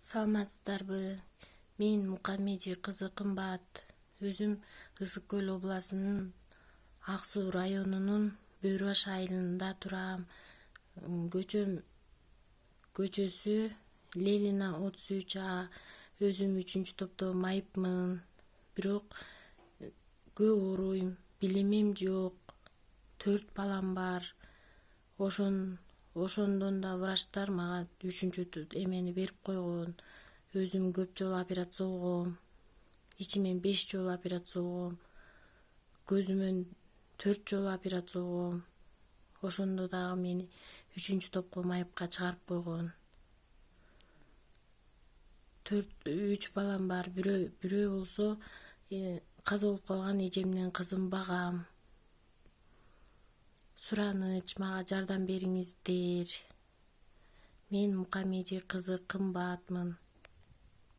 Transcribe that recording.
Саламатсыздарбы? Мен Мукамеди кызы Кымбат. Өзүм Ысык Көл областынын Ак Суу районунун Бөйрөбаш айылында турам. Көчөсү Ленина 33А. Өзүм 3-топто майыпмын. Бирок көп ооруйм, билимим жок. 4 балам бар. Ошондон да врачтар мага 3-эмени берип койгон. Өзүм көп жолу операция болгом. Ичимен 5 жолу операция болгом. Көзүмөн 4 жолу операция болгом. Ошондо дагы мени 3-топко майыпка чыгарып койгон. 3 балам бар. Бирөө болсо каза болуп калган эжемдин кызын багам. Сураныч, мага жардам бериңиздер. Мен Мукамеди кызы Кымбатмын.